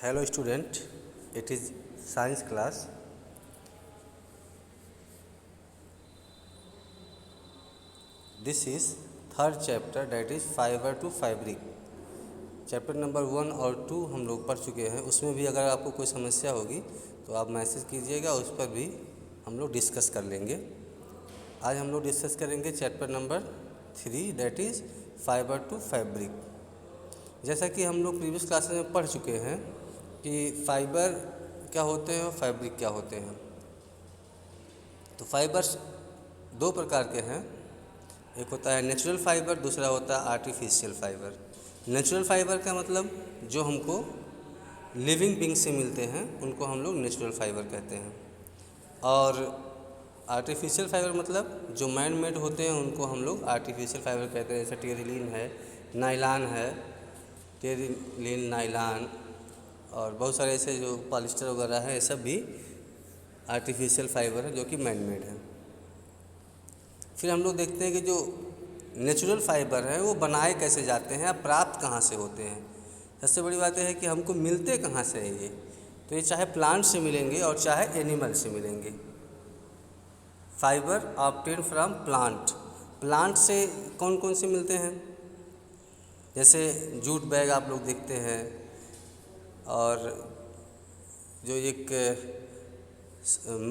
Hello student, it is science class. This is third chapter, that is fiber to fabric. Chapter number 1 और 2 हम लोग पढ़ चुके हैं। उसमें भी अगर आपको कोई समस्या होगी तो आप मैसेज कीजिएगा, उस पर भी हम लोग डिस्कस कर लेंगे। आज हम लोग डिस्कस करेंगे chapter number 3, that is fibre to fabric. जैसा कि हम लोग प्रीवियस क्लासेस में पढ़ चुके हैं कि फाइबर क्या होते हैं और फैब्रिक क्या होते हैं। तो फाइबर्स दो प्रकार के हैं, एक होता है नेचुरल फाइबर, दूसरा होता है आर्टिफिशियल फाइबर। नेचुरल फाइबर का मतलब जो हमको लिविंग बींग से मिलते हैं उनको हम लोग नेचुरल फाइबर कहते हैं, और आर्टिफिशियल फाइबर मतलब जो मैन मेड होते हैं उनको हम लोग आर्टिफिशियल फाइबर कहते हैं। जैसे टेरिलीन है, नायलान है, टेरिलीन, नायलान और बहुत सारे ऐसे जो पॉलिस्टर वगैरह है, ये सब भी आर्टिफिशियल फाइबर है जो कि मैन मेड है। फिर हम लोग देखते हैं कि जो नेचुरल फाइबर है वो बनाए कैसे जाते हैं या प्राप्त कहाँ से होते हैं। सबसे बड़ी बात यह है कि हमको मिलते कहाँ से हैं ये, तो ये चाहे प्लांट से मिलेंगे और चाहे एनिमल से मिलेंगे। Fibre obtain from plant, plant से कौन कौन से मिलते हैं, जैसे जूट बैग आप लोग देखते हैं, और जो एक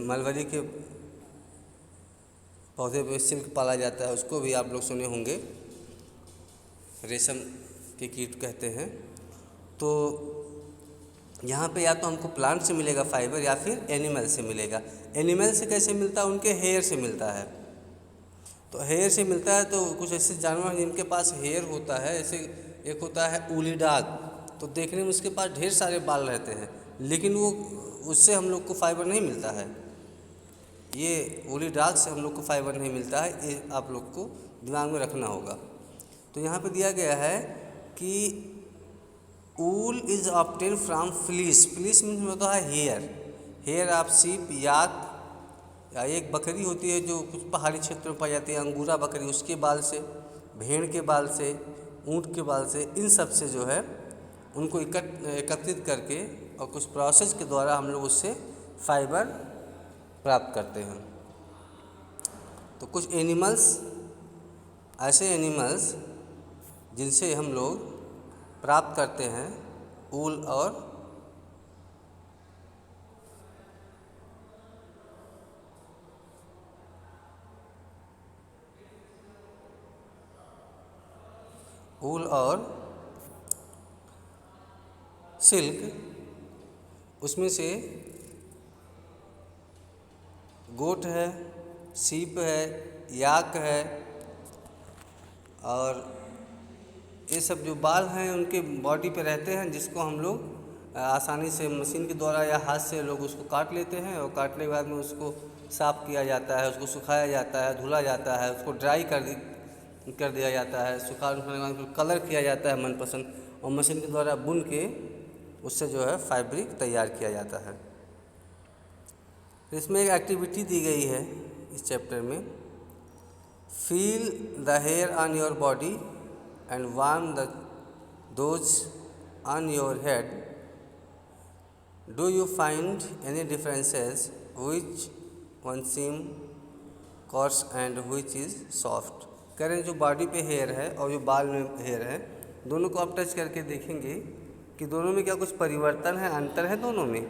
मलबरी के पौधे पे सिल्क पाला जाता है उसको भी आप लोग सुने होंगे, रेशम के कीट कहते हैं। तो यहाँ पे या तो हमको प्लांट से मिलेगा फाइबर या फिर एनिमल से मिलेगा। एनिमल से कैसे मिलता है, उनके हेयर से मिलता है। तो हेयर से मिलता है तो कुछ ऐसे जानवर हैं जिनके पास हेयर होता है, जैसे एक होता है ऊली डॉग, तो देखने में उसके पास ढेर सारे बाल रहते हैं, लेकिन वो उससे हम लोग को फाइबर नहीं मिलता है। ये ऊली डॉग से हम लोग को फाइबर नहीं मिलता है, ये आप लोग को दिमाग में रखना होगा। तो यहाँ पे दिया गया है कि wool is obtain from fleece. Fleece means होता है hair, hair of sheep, yak, या एक बकरी होती है जो कुछ पहाड़ी क्षेत्र में पाई जाती है, अंगूरा बकरी, उसके बाल से, भेड़ के बाल से, ऊँट के बाल से, इन सब से जो है उनको एकत्रित करके और कुछ प्रोसेस के द्वारा हम लोग उससे फाइबर प्राप्त करते हैं। तो कुछ एनिमल्स, ऐसे एनिमल्स जिनसे हम लोग प्राप्त करते हैं ऊल और सिल्क, उसमें से गोट है, सीप है, याक है, और ये सब जो बाल हैं उनके बॉडी पे रहते हैं, जिसको हम लोग आसानी से मशीन के द्वारा या हाथ से लोग उसको काट लेते हैं, और काटने के बाद में उसको साफ़ किया जाता है, उसको सुखाया जाता है, धुला जाता है, उसको ड्राई कर दिया जाता है, सुखाने के बाद कलर किया जाता है मनपसंद, और मशीन के द्वारा बुन के उससे जो है फैब्रिक तैयार किया जाता है। इसमें एक एक्टिविटी दी गई है इस चैप्टर में, feel the hair on your body and warm those on your head. Do you find any differences, which one seem coarse and which is soft? कह रहे हैं जो बॉडी पे हेयर है और जो बाल में हेयर है, दोनों को आप टच करके देखेंगे कि दोनों में क्या कुछ परिवर्तन है, अंतर है दोनों में।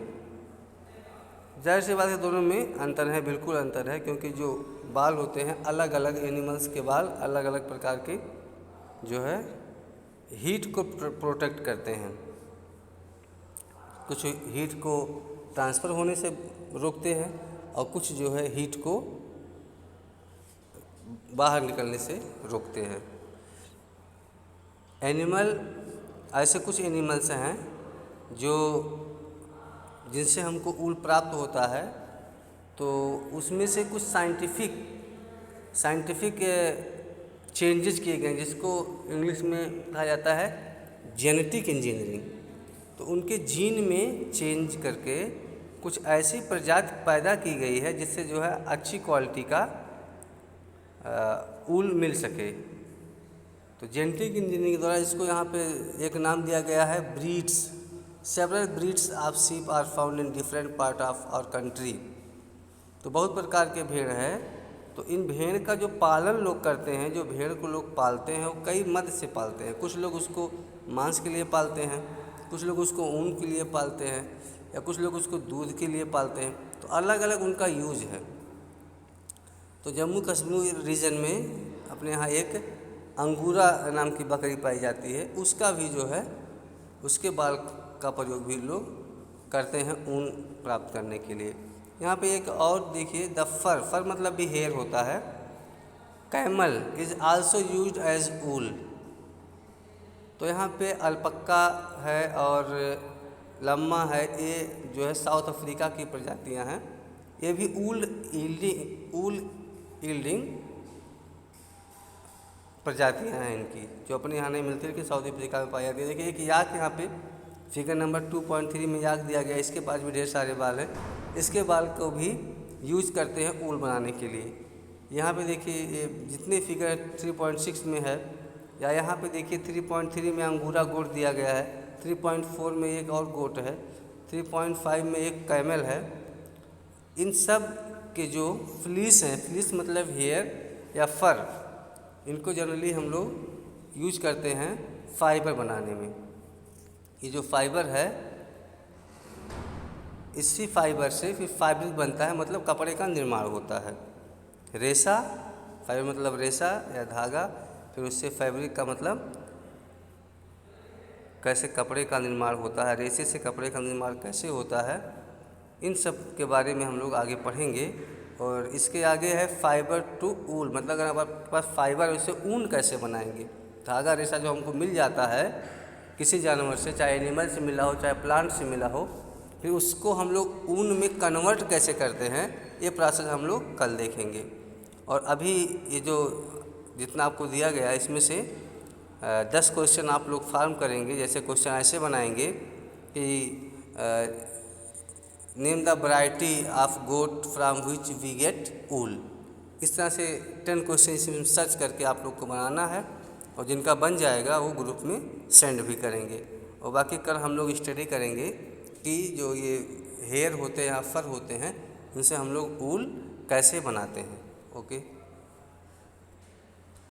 जाहिर सी बात है दोनों में अंतर है, बिल्कुल अंतर है, क्योंकि जो बाल होते हैं अलग अलग एनिमल्स के बाल अलग अलग प्रकार के जो है हीट को प्रोटेक्ट करते हैं। कुछ हीट को ट्रांसफ़र होने से रोकते हैं और कुछ जो है हीट को बाहर निकलने से रोकते हैं। एनिमल, ऐसे कुछ एनिमल्स हैं जो जिनसे हमको ऊल प्राप्त होता है, तो उसमें से कुछ साइंटिफिक चेंजेस किए गए, जिसको इंग्लिश में कहा जाता है जेनेटिक इंजीनियरिंग। तो उनके जीन में चेंज करके कुछ ऐसी प्रजाति पैदा की गई है जिससे जो है अच्छी क्वालिटी का ऊल मिल सके। तो जेनेटिक इंजीनियरिंग के द्वारा इसको यहाँ पे एक नाम दिया गया है breeds, several breeds of sheep are found in different part of our country. तो बहुत प्रकार के भेड़ हैं। तो इन भेड़ का जो पालन लोग करते हैं, जो भेड़ को लोग पालते हैं, वो कई मद से पालते हैं। कुछ लोग उसको मांस के लिए पालते हैं, कुछ लोग उसको ऊन के लिए पालते हैं, या कुछ लोग उसको दूध के लिए पालते हैं। तो अलग अलग उनका यूज है। तो जम्मू कश्मीर रीजन में अपने यहाँ एक अंगूरा नाम की बकरी पाई जाती है, उसका भी जो है उसके बाल का प्रयोग भी लोग करते हैं ऊन प्राप्त करने के लिए। यहाँ पे एक और देखिए, द फर, फर मतलब भी हेयर होता है। Camel is also used as wool. तो यहाँ पे अल्पक्का है और लम्मा है, ये जो है साउथ अफ्रीका की प्रजातियाँ हैं। ये भी ऊल ईल्डिंग प्रजातियाँ हैं इनकी, जो अपने यहाँ नहीं मिलती लेकिन साउथ अफ्रीका में पाई जाती है। देखिए एक याक यहाँ पे फिगर नंबर 2.3 में याक दिया गया, इसके पास भी ढेर सारे बाल हैं। इसके बाल को भी यूज करते हैं ऊल बनाने के लिए। यहाँ पे देखिए ये जितने फिगर 3.6 में है, या यहाँ पे देखिए 3.3 में अंगूरा गोट दिया गया है, 3.4 में एक और गोट है, 3.5 में एक कैमल है। इन सब के जो फ्लीस हैं, फ्लीस मतलब हेयर या फर, इनको जनरली हम लोग यूज करते हैं फाइबर बनाने में। ये जो फाइबर है, इसी फाइबर से फिर फैब्रिक बनता है, मतलब कपड़े का निर्माण होता है। रेशा, फाइबर मतलब रेशा या धागा, फिर उससे फैब्रिक का मतलब कैसे कपड़े का निर्माण होता है, रेशे से कपड़े का निर्माण कैसे होता है, इन सब के बारे में हम लोग आगे पढ़ेंगे। और इसके आगे है फाइबर टू ऊल, मतलब अगर आपके पास फाइबर है उससे ऊन कैसे बनाएंगे। धागा रेशा जो हमको मिल जाता है किसी जानवर से, चाहे एनिमल से मिला हो चाहे प्लांट से मिला हो, फिर उसको हम लोग ऊन में कन्वर्ट कैसे करते हैं, ये प्रोसेस हम लोग कल देखेंगे। और अभी ये जो जितना आपको दिया गया है इसमें से 10 क्वेश्चन आप लोग फार्म करेंगे। जैसे क्वेश्चन ऐसे बनाएंगे कि name the variety of goat from which we get wool. इस तरह से 10 क्वेश्चन इसमें सर्च करके आप लोग को बनाना है, और जिनका बन जाएगा वो ग्रुप में सेंड भी करेंगे। और बाकी कल हम लोग स्टडी करेंगे कि जो ये हेयर होते हैं या फर होते हैं, उनसे हम लोग ऊल कैसे बनाते हैं। ओके।